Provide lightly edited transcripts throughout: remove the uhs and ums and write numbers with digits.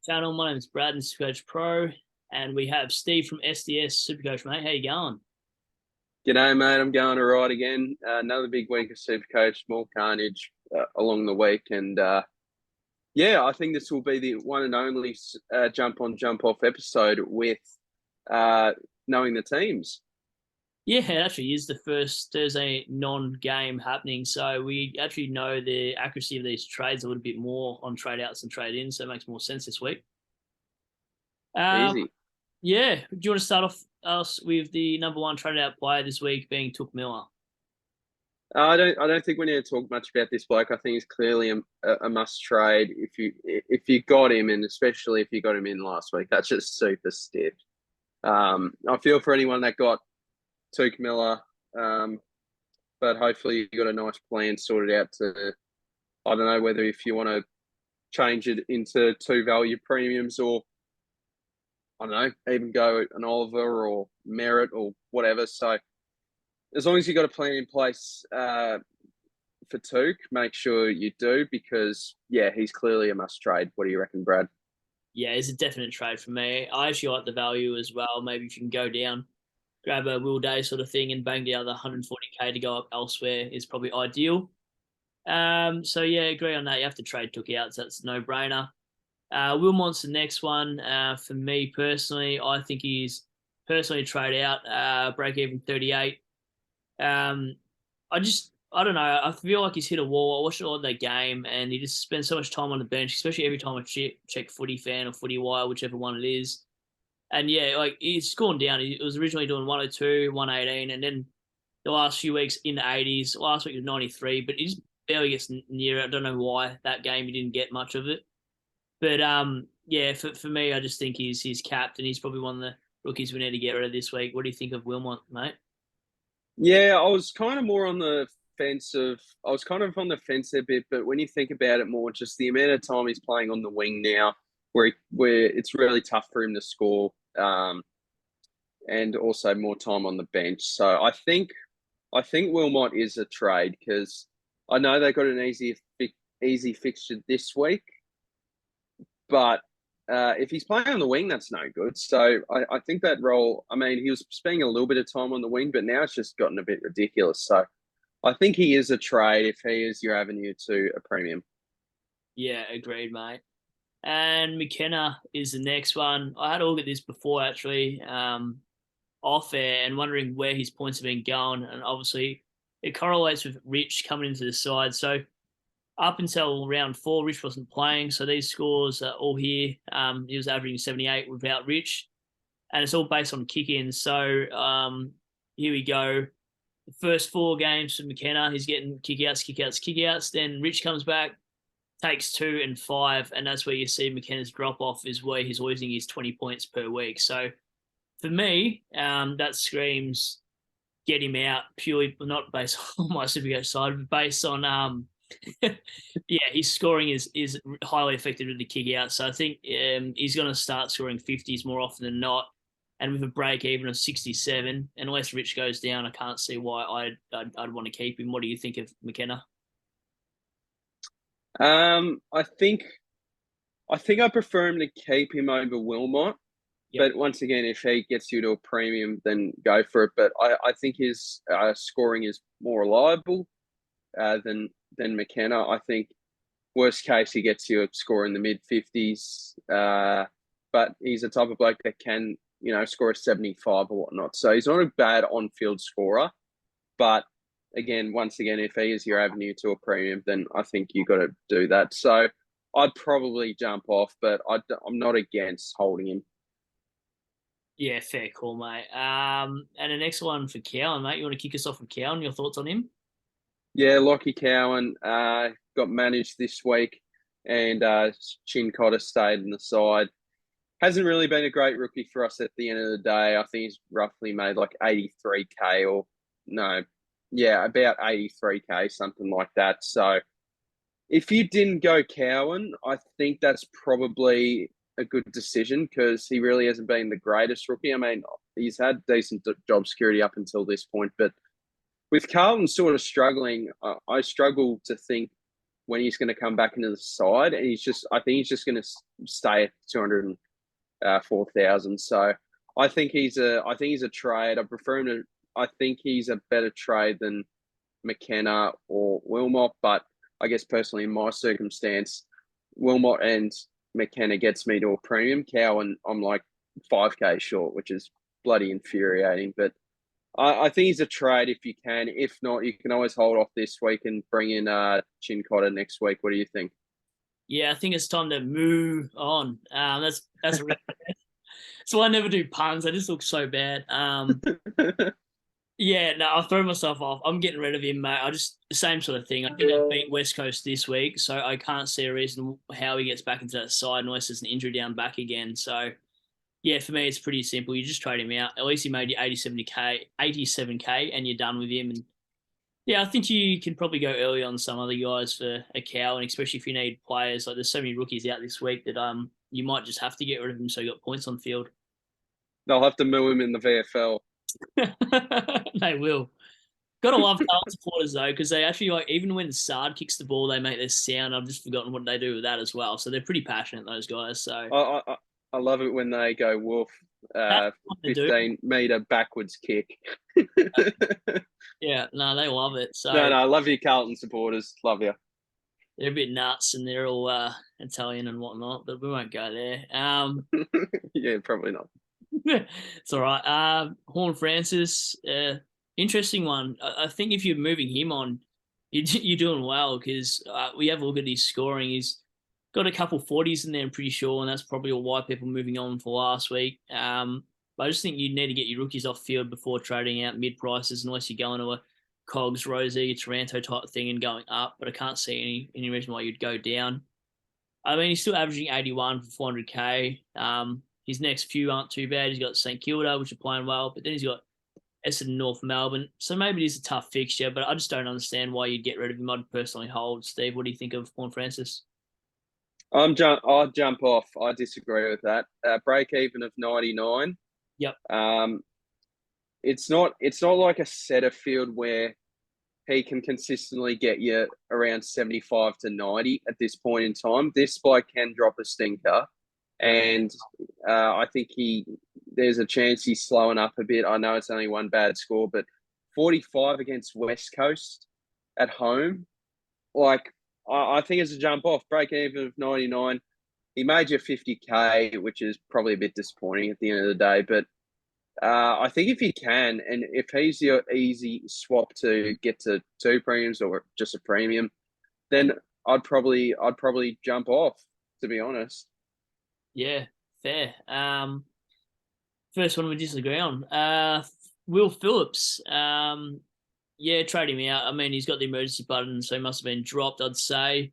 Channel. My name is Brad, and SuperCoach Pro, and we have Steve from SDS SuperCoach, mate. How you going? G'day, mate. I'm going all right again. Another big week of Supercoach, more carnage along the week. And yeah, I think this will be the one and only jump on, jump off episode with uh, knowing the teams. Yeah, it actually is the first Thursday non-game happening, so we actually know the accuracy of these trades a little bit more on trade outs and trade ins, so it makes more sense this week. Um, Easy. yeah, do you want to start off us with the number one traded out player this week being Took Miller? I don't think we need to talk much about this bloke. I think he's clearly a must trade if you got him, and especially if you got him in last week. That's just super stiff. I feel for anyone that got Tuke Miller, but hopefully you got a nice plan sorted out to. I don't know whether if you want to change it into two value premiums or I don't know, even go an Oliver or Merritt or whatever. So as long as you got a plan in place for Tuke, make sure you do because yeah, he's clearly a must trade. What do you reckon, Brad? Yeah, it's a definite trade for me. I actually like the value as well. Maybe if you can go down, grab a Will Day sort of thing and bang the other 140k to go up elsewhere is probably ideal. So yeah, agree on that. You have to trade Took out, so that's a no-brainer. Wilmot's the next one. For me personally, I think he's personally trade out, break even 38. Um, I don't know. I feel like he's hit a wall. I watched a lot of that game, and he just spends so much time on the bench, especially every time I check Footy Fan or Footy Wire, whichever one it is. And yeah, like he's gone down. He was originally doing 102, 118, and then the last few weeks in the 80s. Last week was 93, but he just barely gets near it. I don't know why that game he didn't get much of it. But yeah, for me, I just think he's capped, and he's probably one of the rookies we need to get rid of this week. What do you think of Wilmot, mate? Yeah, I was kind of more on the fence of I was kind of on the fence a bit, but when you think about it more, just the amount of time he's playing on the wing now, where it's really tough for him to score, and also more time on the bench. So I think Wilmot is a trade because I know they got an easy fixture this week, but if he's playing on the wing, that's no good. So I think that role. I mean, he was spending a little bit of time on the wing, but now it's just gotten a bit ridiculous. So I think he is a trade if he is your avenue to a premium. Yeah, agreed, mate. And McKenna is the next one. I had a look at this before actually, off air, and wondering where his points have been going. And obviously, it correlates with Rich coming into the side. So up until round four, Rich wasn't playing. So these scores are all here. He was averaging 78 without Rich, and it's all based on kick-ins. So here we go. The first four games for McKenna, he's getting kick-outs, kick-outs, kick-outs. Then Rich comes back, takes 2 and 5, and that's where you see McKenna's drop-off is where he's losing his 20 points per week. So for me, that screams get him out purely not based on my Supercoach side, but based on yeah, his scoring is highly affected with the kick out. So I think he's going to start scoring 50s more often than not. And with a break even of 67, unless Rich goes down, I can't see why I'd want to keep him. What do you think of McKenna? I think I prefer him to keep him over Wilmot. Yep. But once again, if he gets you to a premium, then go for it. But I think his scoring is more reliable than McKenna. I think worst case he gets you a score in the mid 50s, but he's a type of bloke that can score a 75 or whatnot. So he's not a bad on field scorer, but again, once again, if he is your avenue to a premium, then I think you got to do that. So I'd probably jump off, but I'm not against holding him. Yeah, fair call, mate. And the next one for Cowan, mate. You want to kick us off with Cowan? Your thoughts on him? Yeah, Lockie Cowan got managed this week, and Chin Cotter stayed in the side. Hasn't really been a great rookie for us at the end of the day. I think he's roughly made like 83k or no, yeah, about 83k, something like that. So if you didn't go Cowan, I think that's probably a good decision because he really hasn't been the greatest rookie. I mean, he's had decent job security up until this point, but with Carlton sort of struggling, I struggle to think when he's going to come back into the side, and I think he's just going to stay at 204,000. So I think he's a trade. I prefer him to. I think he's a better trade than McKenna or Wilmot, but I guess personally in my circumstance, Wilmot and McKenna gets me to a premium cow, and I'm like 5K short, which is bloody infuriating. But I think he's a trade if you can. If not, you can always hold off this week and bring in Chin Cotter next week. What do you think? Yeah, I think it's time to move on. That's a so I never do puns. I just look so bad. Yeah, no, I'll throw myself off. I'm getting rid of him, mate. The same sort of thing. I think I beat West Coast this week, so I can't see a reason how he gets back into that side unless there's an injury down back again. So, yeah, for me, it's pretty simple. You just trade him out. At least he made you 87K, and you're done with him. And yeah, I think you can probably go early on some other guys for a cow, and especially if you need players. Like there's so many rookies out this week that you might just have to get rid of them so you got points on field. They'll have to moo him in the VFL. They will. Gotta love Carlton supporters though, because they actually like even when Sard kicks the ball, they make this sound. I've just forgotten what they do with that as well. So they're pretty passionate, those guys. So I love it when they go wolf, 15-meter backwards kick. Yeah, no, they love it. So no, I love you, Carlton supporters. Love you. They're a bit nuts and they're all Italian and whatnot, but we won't go there. Yeah, probably not. It's all right. Horn Francis, interesting one. I think if you're moving him on, you're doing well because we have a look at his scoring. He's got a couple 40s in there, I'm pretty sure, and that's probably why people moving on for last week. But I just think you need to get your rookies off field before trading out mid prices, unless you're going to a Cogs, Rosie, Taranto type thing and going up. But I can't see any reason why you'd go down. I mean, he's still averaging 81 for 400K. His next few aren't too bad. He's got St Kilda, which are playing well, but then he's got Essendon, North Melbourne. So maybe it is a tough fixture, but I just don't understand why you'd get rid of him. I'd personally hold. Steve, what do you think of Horn Francis? I'll jump off. I disagree with that. Break even of 99. Yep. It's not like a setter field where he can consistently get you around 75 to 90 at this point in time. This bloke can drop a stinker. And I think there's a chance he's slowing up a bit. I know it's only one bad score, but 45 against West Coast at home, like I think it's a jump off. Break even of 99. He made you 50K, which is probably a bit disappointing at the end of the day. But I think if you can, and if he's your easy swap to get to 2 premiums or just a premium, then I'd probably jump off, to be honest. Yeah, fair. First one we disagree on. Will Phillips. Yeah, trade him out. I mean, he's got the emergency button, so he must have been dropped, I'd say.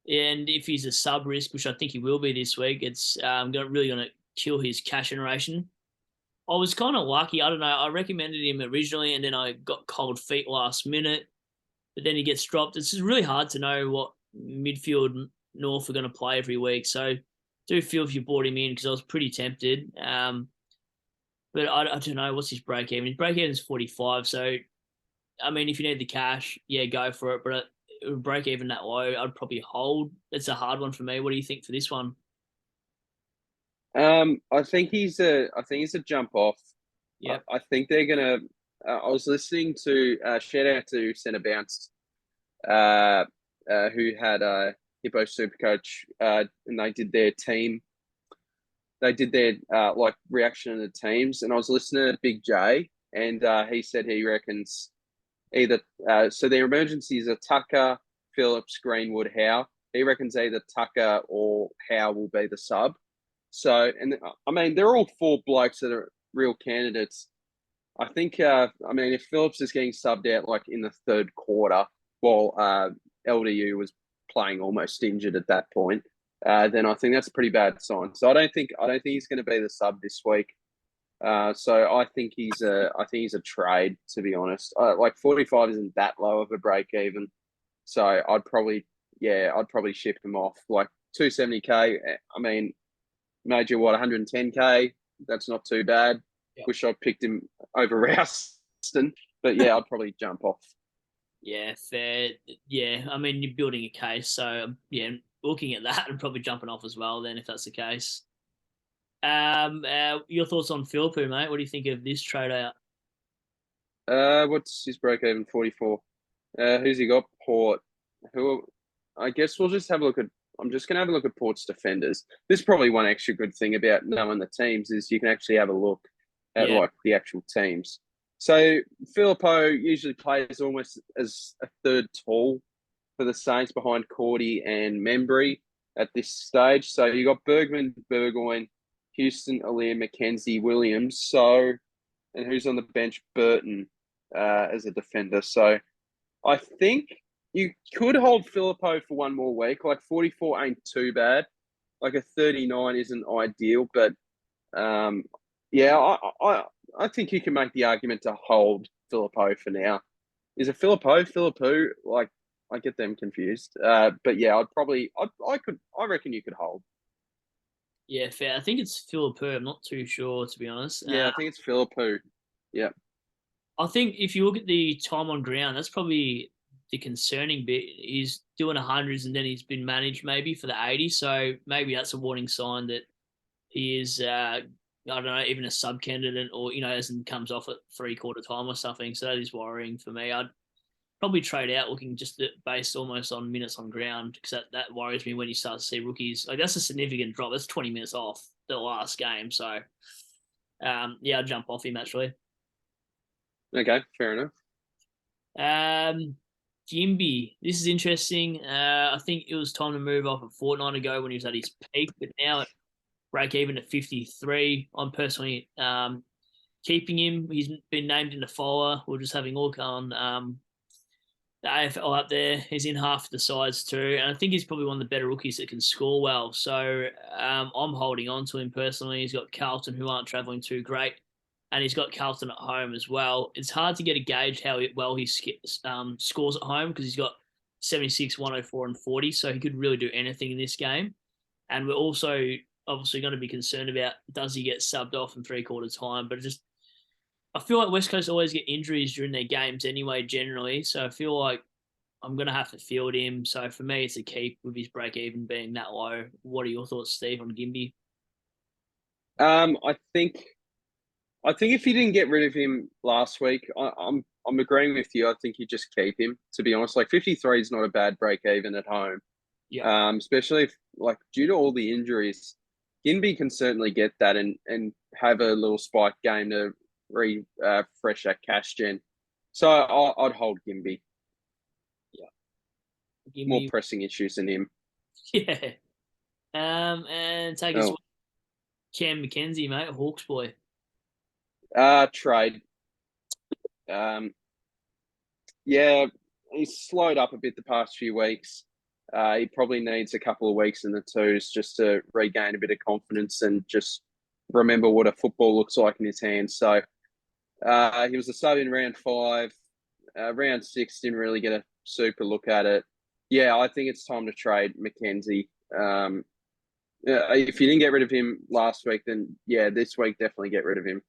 And if he's a sub risk, which I think he will be this week, it's really going to kill his cash generation. I was kind of lucky. I don't know. I recommended him originally, and then I got cold feet last minute. But then he gets dropped. It's just really hard to know what midfield North are going to play every week. So do feel if you bought him in because I was pretty tempted. But I don't know. What's his break even? His break even is 45. So, I mean, if you need the cash, yeah, go for it. But break even that low, I'd probably hold. It's a hard one for me. What do you think for this one? I think he's a jump off. Yeah. I think they're gonna. I was listening to shout out to Centre Bounce, who had Hippo SuperCoach, and they did their team. They did their like reaction to the teams, and I was listening to Big J, and he said he reckons either so their emergencies are Tucker, Phillips, Greenwood, Howe. He reckons either Tucker or Howe will be the sub. So, and I mean, they're all 4 blokes that are real candidates. I think, I mean, if Phillips is getting subbed out like in the 3rd quarter, while LDU was playing almost injured at that point, then I think that's a pretty bad sign. So I don't think he's going to be the sub this week. So I think he's a trade, to be honest. Like 45 isn't that low of a break even. So I'd probably ship him off. Like 270K. I mean, made you 110K. That's not too bad. Yep. Wish I picked him over Rouston, but yeah, I'd probably jump off. Yeah, fair. Yeah, I mean, you're building a case. So, yeah, looking at that and probably jumping off as well then if that's the case. Your thoughts on Philpoo, mate? What do you think of this trade out? What's his break even? 44. Who's he got? Port. Who? I guess we'll just have a look at. I'm just going to have a look at Port's defenders. There's probably one extra good thing about knowing the teams is you can actually have a look at Yeah, like the actual teams. So Filippo usually plays almost as a third tall for the Saints behind Cordy and Membry at this stage. So you got Bergman, Burgoyne, Houston, Aaliyah, McKenzie, Williams. So and who's on the bench? Burton as a defender. So I think you could hold Filippo for one more week. Like 44 ain't too bad. Like a 39 isn't ideal, but yeah, I think you can make the argument to hold Filippo for now. Is it Filippo? Filippo? Like I get them confused. But yeah, I reckon you could hold. yeah, fair. I think it's Philpoo. I'm not too sure, to be honest. Yeah, I think it's Filippo. Yeah. I think if you look at the time on ground, that's probably the concerning bit. He's doing hundreds and then he's been managed maybe for the 80. So maybe that's a warning sign that he is, I don't know, even a sub candidate or, as in comes off at 3/4 time or something. So that is worrying for me. I'd probably trade out looking just based almost on minutes on ground because that worries me when you start to see rookies. Like that's a significant drop. That's 20 minutes off the last game. So, yeah, I'll jump off him actually. Okay, fair enough. Gimby, this is interesting. I think it was time to move off a fortnight ago when he was at his peak, but now at break even at 53. I'm personally keeping him. He's been named in the follower. We're just having a look on the AFL up there. He's in half the sides too, and I think he's probably one of the better rookies that can score well. So I'm holding on to him personally. He's got Carlton, who aren't travelling too great, and he's got Carlton at home as well. It's hard to get a gauge how well he scores at home because he's got 76, 104, and 40, so he could really do anything in this game. And we're also obviously going to be concerned about does he get subbed off in 3/4 time, but just I feel like West Coast always get injuries during their games anyway, generally. So I feel like I'm going to have to field him. So for me, it's a keep with his break even being that low. What are your thoughts, Steve, on Gimby? Um, I think I think if you didn't get rid of him last week, I'm agreeing with you. I think you just keep him. To be honest, like 53 is not a bad break even at home. Yeah. Especially if like due to all the injuries, Ginby can certainly get that and have a little spike game to refresh that cash gen. So I'd hold Ginby. Yeah. More Gimby. pressing issues than him. Yeah. And take us Oh, Cam McKenzie, mate, Hawks boy. trade. Um, yeah, he's slowed up a bit the past few weeks. He probably needs a couple of weeks in the twos just to regain a bit of confidence and just remember what a football looks like in his hands. So he was a sub in round 5. Round 6 didn't really get a super look at it. Yeah, I think it's time to trade McKenzie. If you didn't get rid of him last week, then yeah, this week definitely get rid of him.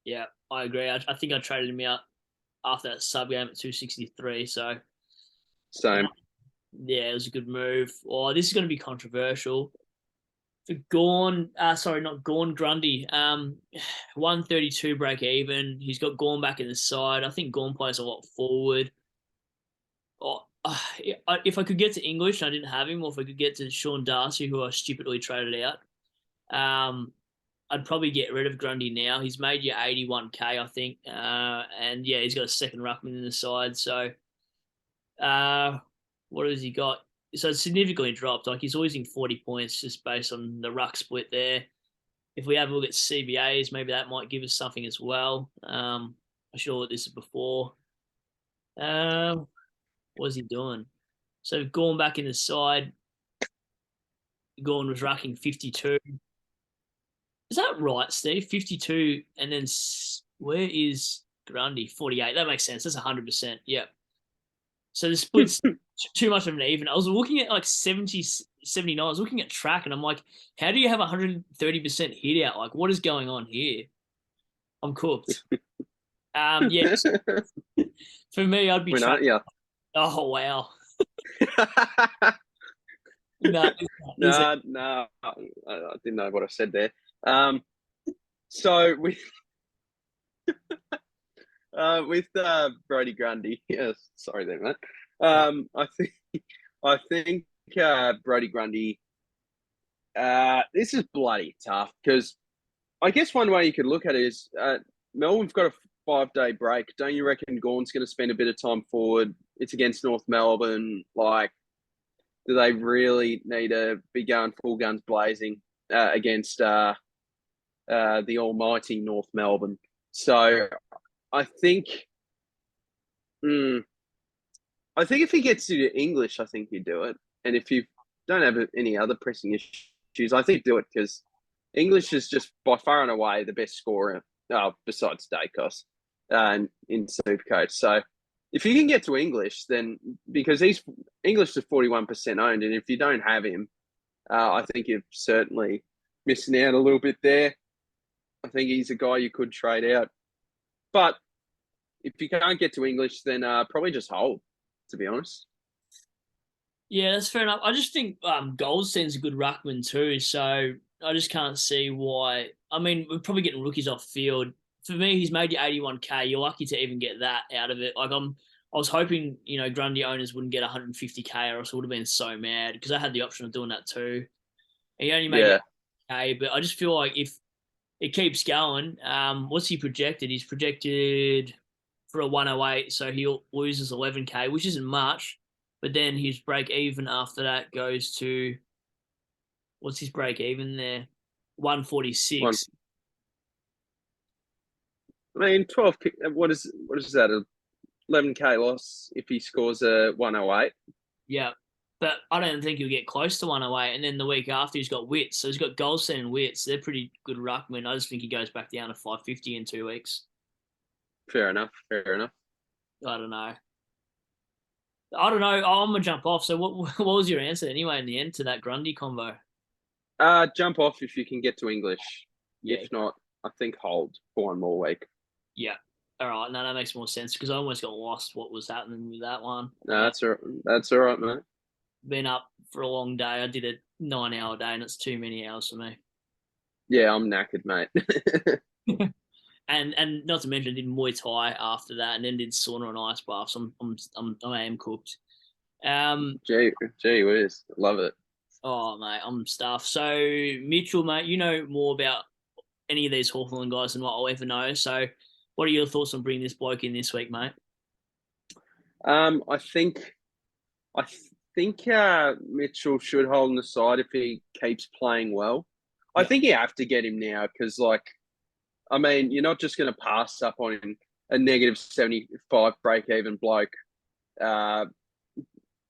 Yeah, I agree. I think I traded him out after that sub game at 263. So Same. yeah, it was a good move. Oh, this is going to be controversial. For Gorn, sorry, not Gorn, Grundy. 132 break even. He's got Gorn back in the side. I think Gorn plays a lot forward. Oh, if I could get to English, I didn't have him, or if I could get to Sean Darcy, who I stupidly traded out, I'd probably get rid of Grundy now. He's made you 81K, I think. And yeah, he's got a second ruckman in the side. So uh, what has he got? So it's significantly dropped. Like he's losing 40 points just based on the ruck split there. If we have a look at CBAs, maybe that might give us something as well. I should have looked this before. What was he doing? So going back in the side, Gorn was rucking 52. Is that right, Steve? 52, and then where is Grundy? 48. That makes sense. That's 100%. Yep. So the split's too much of an even. I was looking at like 70, 79. I was looking at track, and I'm like, how do you have 130% hit out? Like, what is going on here? I'm cooked. Yeah, For me, I'd be When aren't trapped. you? Oh wow. No, is it? No, no, I didn't know what I said there. Um, so with Brody Grundy, yes, sorry there, mate. I think Brody Grundy. This is bloody tough because I guess one way you could look at it is Melbourne's got a 5-day break. Don't you reckon Gawn's going to spend a bit of time forward? It's against North Melbourne. Like, do they really need to be going full guns blazing against the almighty North Melbourne? So I think, mm, I think if he gets to English, I think you do it. And if you don't have any other pressing issues, I think do it because English is just by far and away the best scorer besides Dacos in Supercoach. So if you can get to English, then because English is 41% owned, and if you don't have him, I think you're certainly missing out a little bit there. I think he's a guy you could trade out. But if you can't get to English, then probably just hold, to be honest. Yeah, that's fair enough. I just think Goldstein's a good ruckman too, so I just can't see why. I mean, we're probably getting rookies off field. For me, he's made you 81K. You're lucky to even get that out of it. I was hoping, Grundy owners wouldn't get 150K, or else I would have been so mad because I had the option of doing that too. And he only made Yeah. 80K, but I just feel like if it keeps going, what's he projected? He's projected for a 108, so he loses 11K, which isn't much. But then his break even after that goes to, what's his break even there? 146. I mean, 12. What is that? 11K loss if he scores a 108. Yeah. But I don't think he'll get close to 108. And then the week after, he's got Wits. So he's got Goldstein and Wits. They're pretty good ruckmen. I just think he goes back down to 550 in 2 weeks. Fair enough. Fair enough. I don't know. I'm gonna jump off. So what was your answer anyway in the end to that Grundy combo? Jump off if you can get to English. Yeah, If not, I think hold for one more week. yeah. All right, no, that makes more sense because I almost got lost what was happening with that one. No, that's all right, mate. Been up for a long day. I did a 9 hour day, and it's too many hours for me. Yeah, I'm knackered, mate. And not to mention, I did Muay Thai after that, and then did sauna and ice baths. I am cooked. Gee whiz, love it. Oh mate, I'm stuffed. So Mitchell, mate, you know more about any of these Hawthorn guys than what I'll ever know. So, what are your thoughts on bringing this bloke in this week, mate? I think I think Mitchell should hold on the side if he keeps playing well. I Yeah, think you have to get him now because, like, I mean, you're not just going to pass up on a negative 75 break even bloke uh,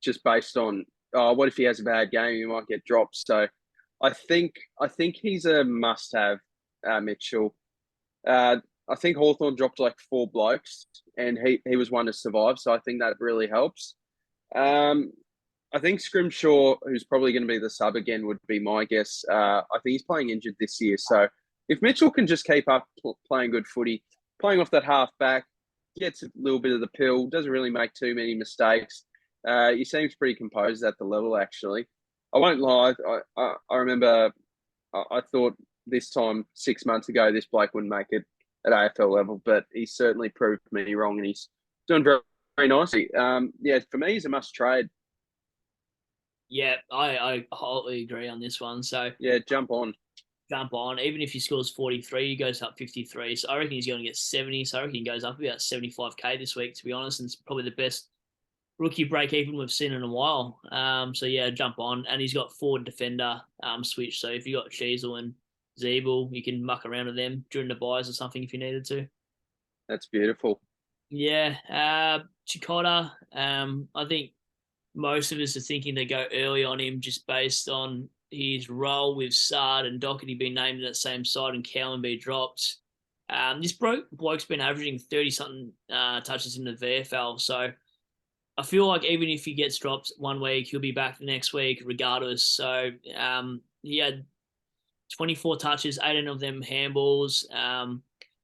just based on what if he has a bad game, he might get dropped. So I think he's a must have, Mitchell. I think Hawthorn dropped like 4 blokes and he was one to survive. So I think that really helps. I think Scrimshaw, who's probably going to be the sub again, would be my guess. I think he's playing injured this year. So if Mitchell can just keep up playing good footy, playing off that half back, gets a little bit of the pill, doesn't really make too many mistakes. He seems pretty composed at the level, actually. I won't lie. I remember I thought this time 6 months ago this bloke wouldn't make it at AFL level, but he certainly proved me wrong, and he's doing very, very nicely. Yeah, for me, he's a must trade. yeah, I wholly agree on this one. So Yeah, jump on. jump on. Even if he scores 43, he goes up 53. So I reckon he's going to get 70. So I reckon he goes up about 75K this week, to be honest. And it's probably the best rookie break even we've seen in a while. So yeah, jump on. And he's got forward defender switch. So if you got Cheezel and Zeeble, you can muck around with them during the buys or something if you needed to. That's beautiful. Yeah, Chikota. I think most of us are thinking they go early on him just based on his role with Sard and Doherty being named in that same side and Cowan be dropped. This bloke's been averaging 30-something touches in the VFL. So I feel like even if he gets dropped 1 week, he'll be back the next week regardless. So he had 24 touches, 18 of them handballs.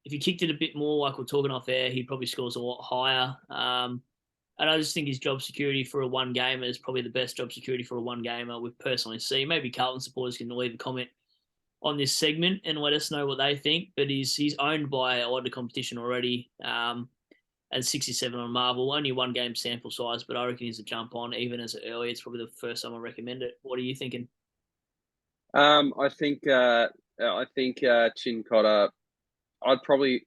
if he kicked it a bit more, like we're talking off air, he probably scores a lot higher. And I just think his job security for a one gamer is probably the best job security for a one gamer we've personally seen. Maybe Carlton supporters can leave a comment on this segment and let us know what they think. But he's owned by a lot of competition already. And 67 on Marvel, only one game sample size, but I reckon he's a jump on even as early. It's probably the first time I recommend it. What are you thinking? I think Chin Cotter. I'd probably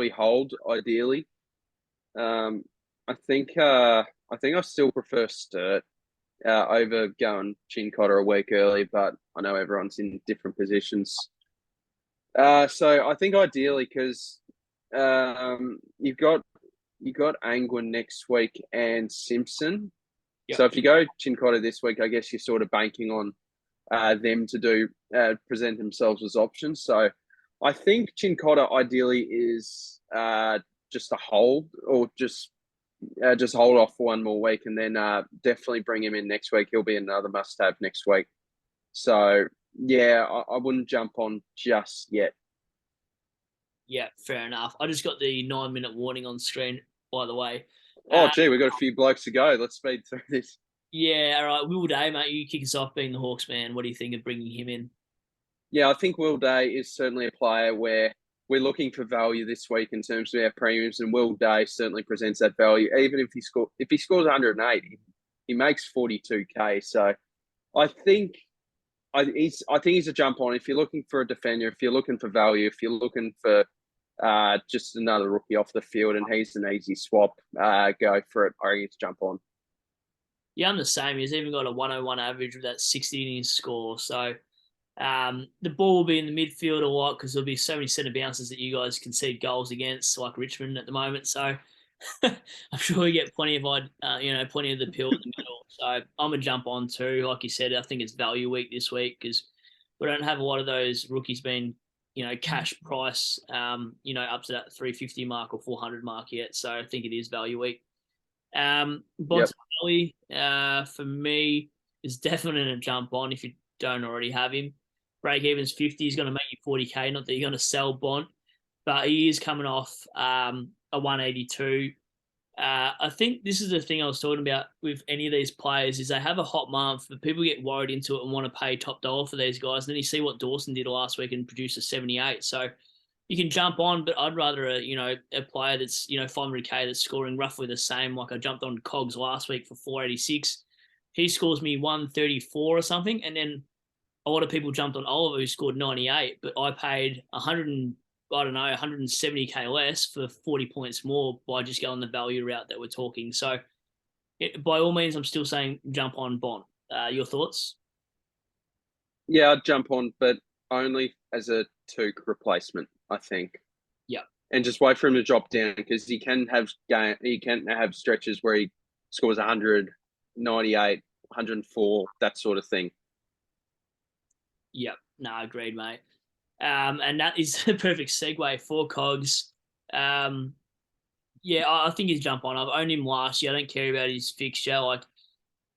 hold ideally. Um, I think I still prefer Sturt over going Chin Cotter a week early, but I know everyone's in different positions. So I think ideally because you've got Angwin next week and Simpson. Yep. So if you go Chin Cotter this week, I guess you're sort of banking on them to present themselves as options. So I think Chin Cotter ideally is just a hold or just hold off for one more week and then definitely bring him in next week. He'll be another must-have next week. So, yeah, I wouldn't jump on just yet. Yeah, fair enough. I just got the 9-minute warning on screen, by the way. Oh, gee, we've got a few blokes to go. Let's speed through this. Yeah, all right. Will Day, mate, you kick us off being the Hawks man. What do you think of bringing him in? Yeah, I think Will Day is certainly a player where we're looking for value this week in terms of our premiums, and Will Day certainly presents that value. Even if he scores 180, he makes 42K. So I think I think he's a jump on. If you're looking for a defender, if you're looking for value, if you're looking for just another rookie off the field, and he's an easy swap, go for it. I think it's jump on. Yeah, I'm the same. He's even got a 101 average with that 60 in his score. So the ball will be in the midfield a lot because there'll be so many centre bounces that you guys concede goals against, like Richmond at the moment. So I'm sure we get plenty of plenty of the pill in the middle. So I'm a jump on too. Like you said, I think it's value week this week because we don't have a lot of those rookies being cash price up to that 350 mark or 400 mark yet. So I think it is value week. Yep. Bontempelli, for me, is definitely a jump on if you don't already have him. Break even's 50. He's going to make you 40K. Not that you're going to sell Bont, but he is coming off a 182. I think this is the thing I was talking about with any of these players is they have a hot month, but people get worried into it and want to pay top dollar for these guys. And then you see what Dawson did last week and produced a 78. So you can jump on, but I'd rather a player that's 500K that's scoring roughly the same. Like I jumped on Cogs last week for 486. He scores me 134 or something, and then a lot of people jumped on Oliver who scored 98, but I paid 170K less for 40 points more by just going the value route that we're talking. So by all means, I'm still saying jump on Bont. Your thoughts? Yeah, I'd jump on, but only as a Took replacement, I think. Yeah. And just wait for him to drop down because he can have stretches where he scores 198, 104, that sort of thing. Yep. No, agreed, mate. And that is the perfect segue for Cogs. Yeah, I think he's jump on. I've owned him last year. I don't care about his fixture. Like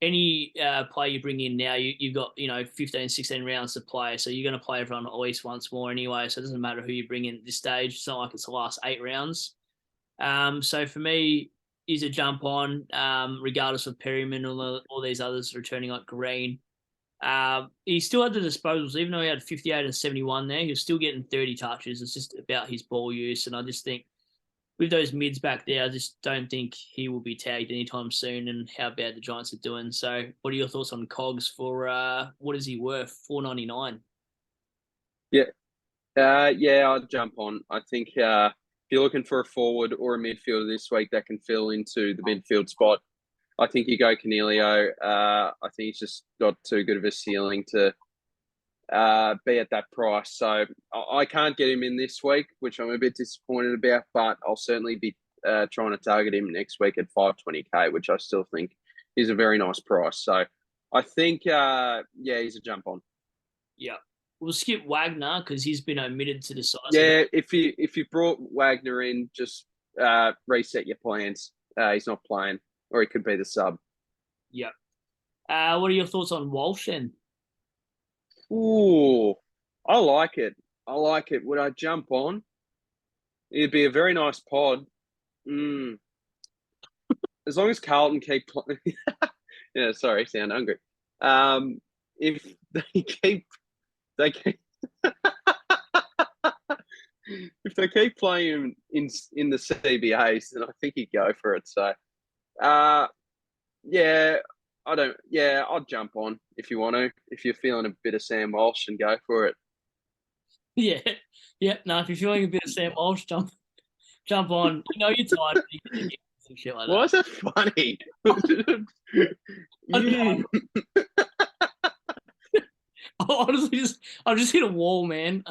any player you bring in now, you've got 15, 16 rounds to play, so you're going to play everyone at least once more anyway. So it doesn't matter who you bring in at this stage. It's not like it's the last 8 rounds. So for me, he's a jump on, regardless of Perryman or all these others returning like Green. He still had the disposals, even though he had 58 and 71 there. He was still getting 30 touches. It's just about his ball use, and I just think with those mids back there, I just don't think he will be tagged anytime soon. And how bad the Giants are doing. So, what are your thoughts on Cogs for what is he worth? $4.99. Yeah, yeah, I'd jump on. I think if you're looking for a forward or a midfielder this week that can fill into the midfield spot, I think you go Canelio. I think he's just got too good of a ceiling to be at that price. So I can't get him in this week, which I'm a bit disappointed about, but I'll certainly be trying to target him next week at 520K, which I still think is a very nice price. So I think, yeah, he's a jump on. Yeah. We'll skip Wagner because he's been omitted to the side. Yeah, if you brought Wagner in, just reset your plans. He's not playing, or he could be the sub. Yeah. What are your thoughts on Walsh then? Ooh, I like it. I like it. Would I jump on? It'd be a very nice pod. Mm. As long as Carlton keep playing. Yeah, sorry, sound hungry. If they keep if they keep playing in the CBAs, then I think he'd go for it. So, uh, yeah, I don't. Yeah, I'd jump on if you want to. If you're feeling a bit of Sam Walsh, and go for it. Yeah, yeah. No, if you're feeling a bit of Sam Walsh, jump on. You know you're tired, but you can get some shit like Why that. is that funny? I don't You. know. Honestly, I just hit a wall, man.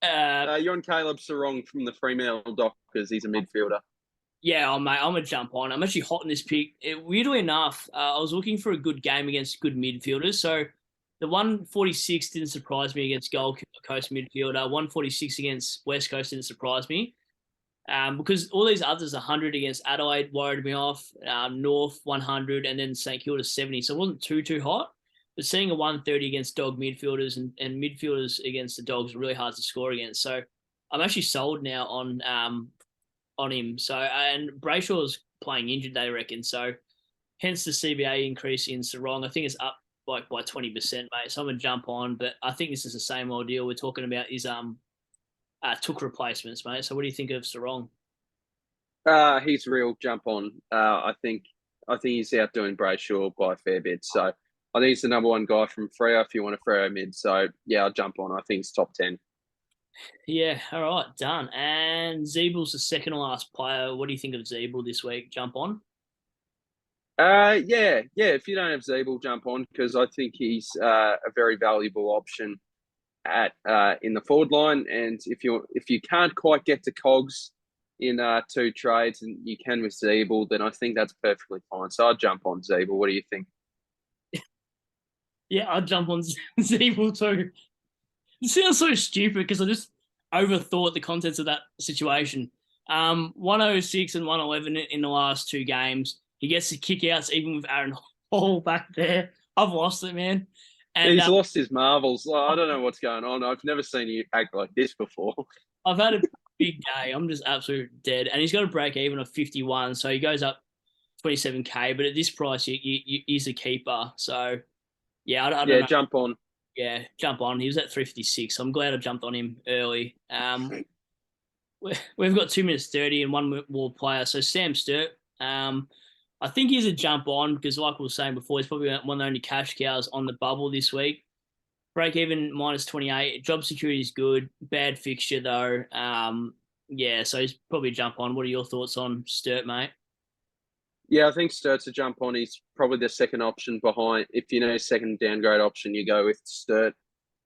Uh, You're on Caleb Sarong from the Fremantle Dockers. He's a midfielder. yeah, mate, I'm gonna jump on. I'm actually hot in this pick. Weirdly enough, I was looking for a good game against good midfielders. So the 146 didn't surprise me against Gold Coast midfielder. 146 against West Coast didn't surprise me. Because all these others, 100 against Adelaide worried me off. North 100, and then St Kilda 70. So it wasn't too hot. But seeing a 130 against dog midfielders and midfielders against the dogs really hard to score against. So I'm actually sold now on him. So and Brayshaw's playing injured, they reckon. So hence the CBA increase in Sarong. I think it's up like by 20%, mate. So I'm gonna jump on, but I think this is the same old deal we're talking about. Is took replacements, mate. So what do you think of Sarong? He's real. Jump on. I think he's outdoing Brayshaw by a fair bit. So I think he's the number one guy from Freo if you want a Freo mid. So yeah, I'll jump on. I think he's top 10. Yeah, all right, done. And Zeebel's the second to last player. What do you think of Zeeble this week? Jump on. Yeah. If you don't have Zeeble, jump on because I think he's a very valuable option at in the forward line. And if you can't quite get to Cogs in two trades and you can with Zeeble, then I think that's perfectly fine. So I'd jump on Zeeble. What do you think? Yeah, I'd jump on Zeeble too. It sounds so stupid because I just overthought the contents of that situation. 106 and 111 in the last two games. He gets the kickouts even with Aaron Hall back there. I've lost it, man. And He's lost his marbles. I don't know what's going on. I've never seen you act like this before. I've had a big day. I'm just absolutely dead. And he's got a break even of 51. So he goes up 27K. But at this price, he's a keeper. So, yeah, I don't Yeah, know. jump on. Yeah, jump on. He was at 356. So I'm glad I jumped on him early. We've got 2 minutes 30 and one more player. So Sam Sturt, I think he's a jump on because, like we were saying before, he's probably one of the only cash cows on the bubble this week. Break even minus 28. Job security is good. Bad fixture though. Yeah, so he's probably a jump on. What are your thoughts on Sturt, mate? Yeah, I think Sturt's a jump on. He's probably the second option behind. If you know second downgrade option, you go with Sturt.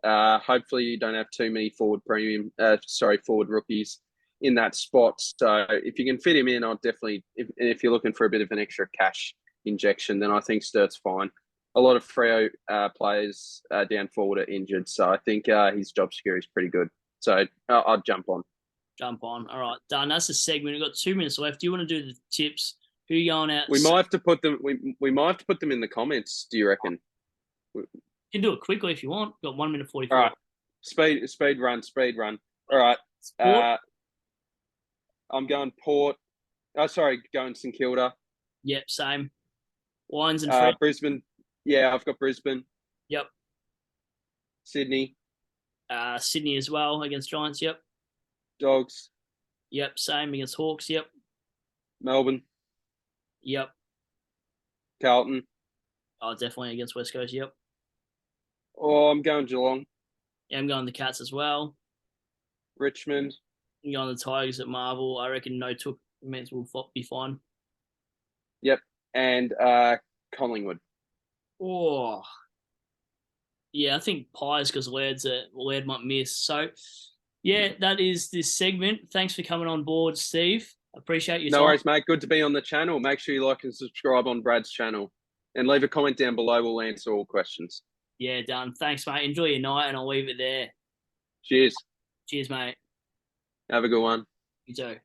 Hopefully, you don't have too many forward rookies in that spot. So if you can fit him in, I'll definitely. If you're looking for a bit of an extra cash injection, then I think Sturt's fine. A lot of Freo players down forward are injured, so I think his job security is pretty good. So I'd jump on. Jump on. All right, done. That's the segment. We've got 2 minutes left. Do you want to do the tips? Who are you going out? We might have to put them. We might have to put them in the comments. Do you reckon? You can do it quickly if you want. Got 1 minute 44. All right, speed run. All right. Sport. I'm going Port. Oh, sorry, going St Kilda. Yep, same. Lions and Fred. Brisbane. Yeah, I've got Brisbane. Yep. Sydney. Sydney as well against Giants. Yep. Dogs. Yep. Same against Hawks. Yep. Melbourne. Yep. Carlton. Oh, definitely against West Coast. Yep. Oh, I'm going Geelong. Yeah, I'm going the Cats as well. Richmond. I'm going the Tigers at Marvel. I reckon no took means will be fine. Yep. And Collingwood. Oh, yeah, I think Pies because Laird might miss. So, yeah, that is this segment. Thanks for coming on board, Steve. Appreciate your time. No worries, mate. Good to be on the channel. Make sure you like and subscribe on Brad's channel. And leave a comment down below. We'll answer all questions. Yeah, done. Thanks, mate. Enjoy your night, and I'll leave it there. Cheers. Cheers, mate. Have a good one. You too.